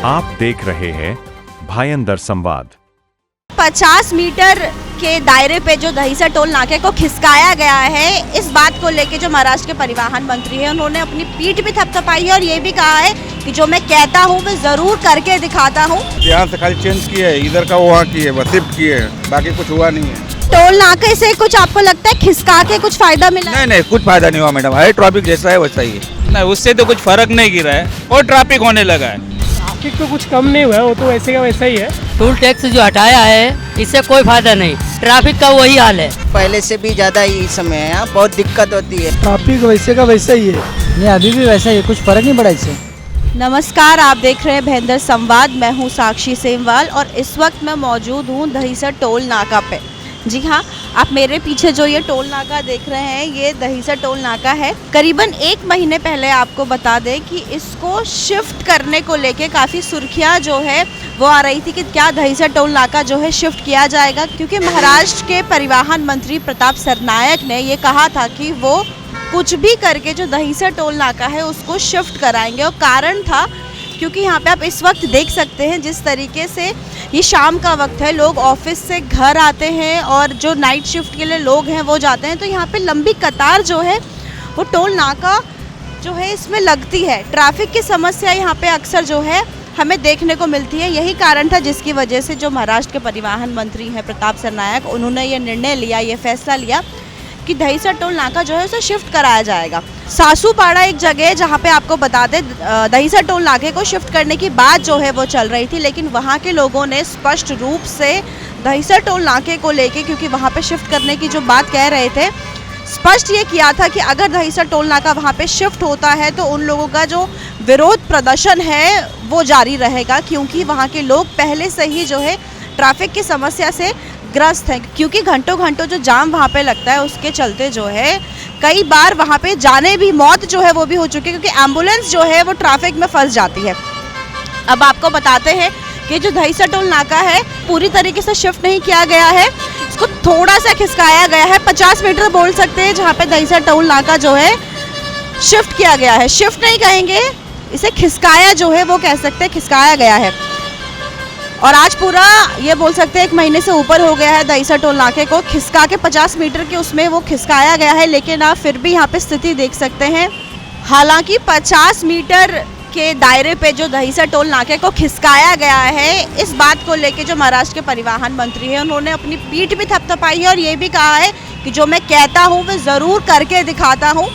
आप देख रहे हैं भायंदर संवाद। 50 मीटर के दायरे पे जो दहीसर टोल नाके को खिसकाया गया है, इस बात को लेके जो महाराष्ट्र के परिवहन मंत्री हैं उन्होंने अपनी पीठ भी थपथपाई है और ये भी कहा है कि जो मैं कहता हूँ मैं जरूर करके दिखाता हूँ। यहाँ से खाली चेंज किए है, इधर का वहाँ किए, बस शिफ्ट किए है, बाकी कुछ हुआ नहीं है। टोल नाके से कुछ आपको लगता है खिसका के कुछ फायदा मिला? नहीं, कुछ फायदा नहीं हुआ मैडम, है ट्रैफिक जैसा है वैसा ही है। नहीं, उससे तो कुछ फर्क नहीं गिरा है और ट्रैफिक होने लगा है। ट्रैफिक तो कुछ कम नहीं हुआ है, वो तो वैसे का वैसा ही है। टोल टैक्स जो हटाया है इससे कोई फायदा नहीं, ट्रैफिक का वही हाल है। पहले से भी ज़्यादा ही समय है, यहाँ बहुत दिक्कत होती है। ट्रैफिक वैसे का वैसा ही है, नहीं अभी भी वैसा ही, कुछ फर्क नहीं पड़ा इससे। नमस्कार, आप देख रहे हैं भायंदर संवाद। मैं हूं साक्षी सेमवाल और इस वक्त मैं मौजूद हूं दहीसर टोल नाका पे। जी हाँ, आप मेरे पीछे जो ये टोल नाका देख रहे हैं ये दहीसर टोल नाका है। करीबन 1 महीने पहले आपको बता दें कि इसको शिफ्ट करने को लेके काफ़ी सुर्खियाँ जो है वो आ रही थी कि क्या दहीसर टोल नाका जो है शिफ्ट किया जाएगा, क्योंकि महाराष्ट्र के परिवहन मंत्री प्रताप सरनायक ने ये कहा था कि वो कुछ भी करके जो दहीसर टोल नाका है उसको शिफ्ट कराएंगे। और कारण था क्योंकि यहाँ पे आप इस वक्त देख सकते हैं जिस तरीके से ये शाम का वक्त है, लोग ऑफिस से घर आते हैं और जो नाइट शिफ्ट के लिए लोग हैं वो जाते हैं, तो यहाँ पे लंबी कतार जो है वो टोल नाका जो है इसमें लगती है। ट्रैफिक की समस्या यहाँ पे अक्सर जो है हमें देखने को मिलती है। यही कारण था जिसकी वजह से जो महाराष्ट्र के परिवहन मंत्री हैं प्रताप सरनायक, उन्होंने ये निर्णय लिया, ये फैसला लिया कि दहीसर टोल नाका जो है उसे शिफ्ट कराया जाएगा। सासूपाड़ा एक जगह जहाँ पे आपको बता दें दहीसर टोल नाके को शिफ्ट करने की बात जो है वो चल रही थी, लेकिन वहाँ के लोगों ने स्पष्ट रूप से दहीसर टोल नाके को लेके, क्योंकि वहाँ पे शिफ्ट करने की जो बात कह रहे थे, स्पष्ट ये किया था कि अगर दहीसर टोल नाका वहाँ पे शिफ्ट होता है तो उन लोगों का जो विरोध प्रदर्शन है वो जारी रहेगा, क्योंकि वहाँ के लोग पहले से ही जो है ट्रैफिक की समस्या से ग्रस्त हैं। क्योंकि घंटों जो जाम वहाँ पे लगता है उसके चलते जो है कई बार वहाँ पे जाने भी मौत जो है वो भी हो चुकी है, क्योंकि एम्बुलेंस जो है वो ट्रैफिक में फंस जाती है। अब आपको बताते हैं कि जो दहीसर टोल नाका है पूरी तरीके से शिफ्ट नहीं किया गया है, इसको थोड़ा सा खिसकाया गया है। 50 मीटर बोल सकते हैं जहाँ पे दहीसर टोल नाका जो है शिफ्ट किया गया है। शिफ्ट नहीं कहेंगे, इसे खिसकाया जो है वो कह सकते हैं, खिसकाया गया है। और आज पूरा ये बोल सकते हैं 1 महीने से ऊपर हो गया है दहीसर टोल नाके को खिसका के 50 मीटर के उसमें वो खिसकाया गया है, लेकिन आप फिर भी यहाँ पे स्थिति देख सकते हैं। हालांकि 50 मीटर के दायरे पे जो दहीसर टोल नाके को खिसकाया गया है, इस बात को लेके जो महाराष्ट्र के परिवहन मंत्री हैं उन्होंने अपनी पीठ भी थपथपाई है और ये भी कहा है कि जो मैं कहता हूँ मैं ज़रूर करके दिखाता हूँ।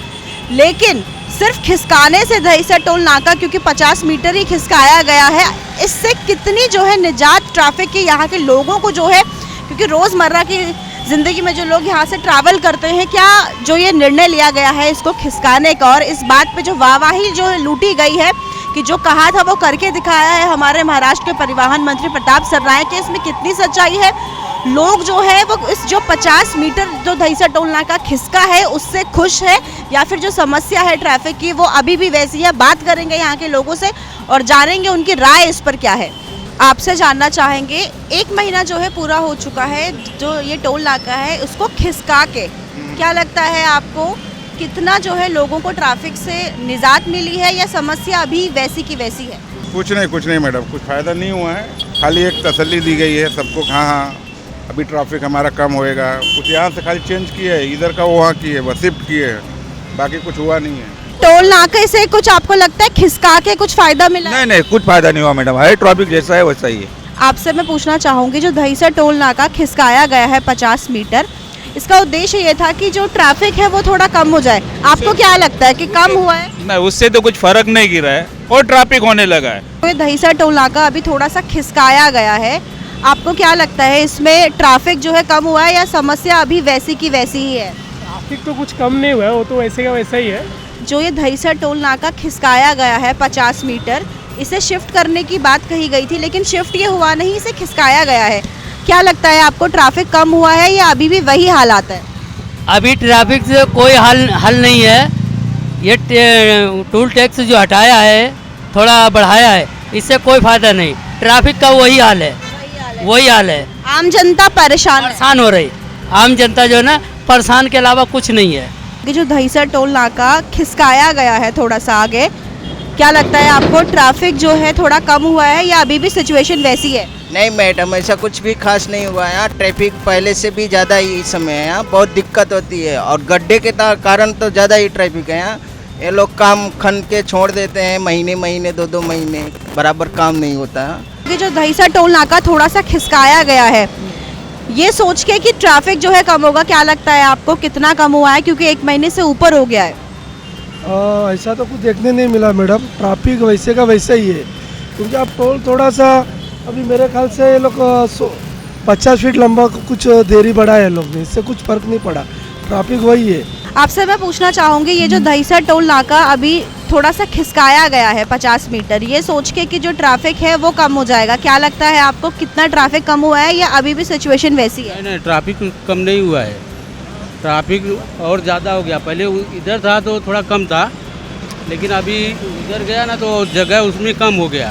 लेकिन सिर्फ खिसकाने से दहीसर टोल नाका, क्योंकि 50 मीटर ही खिसकाया गया है, इससे कितनी जो है निजात ट्रैफिक की यहाँ के लोगों को जो है, क्योंकि रोज़मर्रा की ज़िंदगी में जो लोग यहाँ से ट्रैवल करते हैं, क्या जो ये निर्णय लिया गया है इसको खिसकाने का और इस बात पे जो वाहवाही जो लूटी गई है कि जो कहा था वो करके दिखाया है हमारे महाराष्ट्र के परिवहन मंत्री प्रताप सरनायक के, इसमें कितनी सच्चाई है? लोग जो है वो इस जो 50 मीटर जो दहीसर टोल नाका खिसका है उससे खुश है या फिर जो समस्या है ट्रैफिक की वो अभी भी वैसी है? बात करेंगे यहाँ के लोगों से और जानेंगे उनकी राय इस पर क्या है। आपसे जानना चाहेंगे, 1 महीना जो है पूरा हो चुका है जो ये टोल नाका है उसको खिसका के, क्या लगता है आपको कितना जो है लोगों को ट्रैफिक से निजात मिली है या समस्या अभी वैसी की वैसी है? कुछ नहीं मैडम, कुछ फायदा नहीं हुआ है, खाली एक तसल्ली दी गई है सबको, हाँ अभी ट्रैफिक हमारा कम होएगा। कुछ यहाँ से खाली चेंज किए है, इधर का वहाँ किए, बस शिफ्ट किए है, बाकी कुछ हुआ नहीं है। टोल नाके से कुछ आपको लगता है खिसका के कुछ फायदा मिला? नहीं, कुछ फायदा नहीं हुआ मैडम, है ट्रैफिक जैसा है वैसा ही है। आपसे मैं पूछना चाहूँगी, जो दहीसर टोल नाका खिसकाया गया है 50 मीटर, इसका उद्देश्य ये था कि जो ट्रैफिक है वो थोड़ा कम हो जाए। आपको क्या लगता है कि कम हुआ है? नहीं, उससे तो कुछ फर्क नहीं गिरा है और ट्रैफिक होने लगा है। तो दहीसर टोल नाका अभी थोड़ा सा खिसकाया गया है, आपको क्या लगता है इसमें ट्रैफिक जो है कम हुआ है या समस्या अभी वैसी की वैसी ही है? ट्रैफिक तो कुछ कम नहीं हुआ है, वो तो वैसे का वैसा ही है। जो ये दहीसर टोल नाका खिसकाया गया है 50 मीटर, इसे शिफ्ट करने की बात कही गई थी, लेकिन शिफ्ट ये हुआ नहीं, इसे खिसकाया गया है। क्या लगता है आपको ट्रैफिक कम हुआ है या अभी भी वही हालात है? अभी ट्रैफिक से कोई हल नहीं है। ये टोल टैक्स जो हटाया है, थोड़ा बढ़ाया है, इससे कोई फायदा नहीं, ट्रैफिक का वही हाल है। आम जनता परेशान हो रही, आम जनता जो है ना परेशान के अलावा कुछ नहीं है। कि जो दहीसर टोल नाका खिसकाया गया है थोड़ा सा आगे, क्या लगता है आपको, ट्रैफिक जो है थोड़ा कम हुआ है या अभी भी सिचुएशन वैसी है? नहीं मैडम, ऐसा कुछ भी खास नहीं हुआ है यहाँ। ट्रैफिक पहले से भी ज़्यादा ही इस समय है यहाँ, बहुत दिक्कत होती है। और गड्ढे के कारण तो ज़्यादा ही ट्रैफिक है यहाँ। ये लोग काम खन के छोड़ देते हैं, महीने महीने 2-2 महीने बराबर काम नहीं होता है। ये जो दहीसर टोल नाका थोड़ा सा खिसकाया गया है, ये सोच के कि ट्रैफिक जो है कम होगा, क्या लगता है आपको कितना कम हुआ है? क्योंकि 1 महीने से ऊपर हो गया है। ऐसा तो कुछ देखने नहीं मिला मैडम, ट्रैफिक वैसे का वैसा ही है। क्योंकि अब टोल थोड़ा सा अभी मेरे ख्याल से ये लोग 50 फीट लंबा कुछ देरी बढ़ाया है लोग ने, इससे कुछ फर्क नहीं पड़ा, ट्रैफिक वही है। आपसे मैं पूछना चाहूँगी, ये जो दहीसर टोल नाका अभी थोड़ा सा खिसकाया गया है 50 मीटर, ये सोच के कि जो ट्रैफिक है वो कम हो जाएगा, क्या लगता है आपको कितना ट्रैफिक कम हुआ है या अभी भी सिचुएशन वैसी है? नहीं, ट्रैफिक कम नहीं हुआ है, ट्रैफिक और ज़्यादा हो गया। पहले इधर था तो थोड़ा कम था, लेकिन अभी उधर गया ना तो जगह उसमें कम हो गया,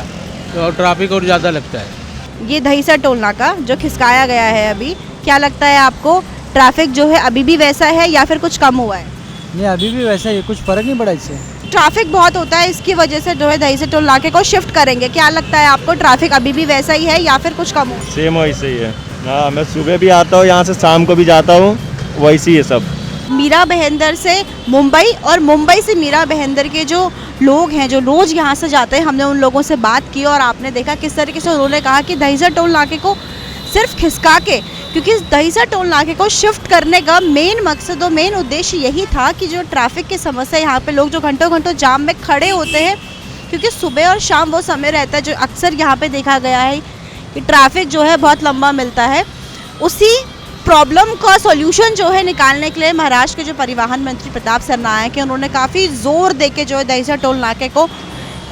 तो ट्रैफिक और ज़्यादा लगता है। ये दहीसर टोल नाका जो खिसकाया गया है अभी, क्या लगता है आपको ट्रैफिक जो है अभी भी वैसा है या फिर कुछ कम हुआ है? नहीं, अभी भी वैसा ही, कुछ फर्क नहीं पड़ा इससे। ट्रैफिक बहुत होता है, इसकी वजह से जो है दहीसर टोल नाके को शिफ्ट करेंगे, क्या लगता है आपको ट्रैफिक अभी भी वैसा ही है या फिर कुछ कम हो? सेम वैसे ही है। हाँ, मैं सुबह भी आता हूँ यहाँ से, शाम को भी जाता हूँ, वैसी है सब। मीरा बहेंदर से मुंबई और मुंबई से मीरा बहेंदर के जो लोग हैं जो रोज़ यहाँ से जाते हैं, हमने उन लोगों से बात की और आपने देखा किस तरीके से उन्होंने कहा कि दहीसर टोल नाके को सिर्फ खिसका के, क्योंकि दहीसर टोल नाके को शिफ्ट करने का मेन मकसद और मेन उद्देश्य यही था कि जो ट्रैफिक की समस्या, यहाँ पे लोग जो घंटों घंटों जाम में खड़े होते हैं, क्योंकि सुबह और शाम वो समय रहता है जो अक्सर यहाँ पे देखा गया है कि ट्रैफिक जो है बहुत लंबा मिलता है। उसी प्रॉब्लम का सॉल्यूशन जो है निकालने के लिए महाराष्ट्र के जो परिवहन मंत्री प्रताप सरनायक हैं, उन्होंने काफ़ी जोर दे के जो है दहीसर टोल नाके को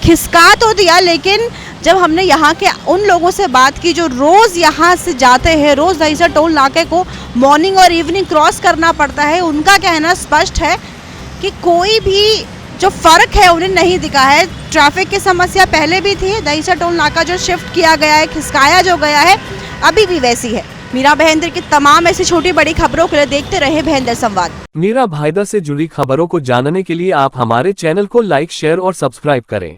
खिसका तो दिया, लेकिन जब हमने यहाँ के उन लोगों से बात की जो रोज़ यहाँ से जाते हैं, रोज़ दहीसर टोल नाके को मॉर्निंग और इवनिंग क्रॉस करना पड़ता है, उनका कहना स्पष्ट है कि कोई भी जो फ़र्क है उन्हें नहीं दिखा है। ट्रैफिक की समस्या पहले भी थी, दहीसर टोल नाका जो शिफ्ट किया गया है, खिसकाया जो गया है, अभी भी वैसी है। मीरा बहेंदर की तमाम ऐसी छोटी बड़ी खबरों के लिए देखते रहे बहेंदर संवाद। मीरा भाईदर से जुड़ी खबरों को जानने के लिए आप हमारे चैनल को लाइक, शेयर और सब्सक्राइब करें।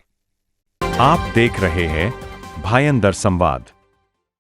आप देख रहे हैं भायंदर संवाद।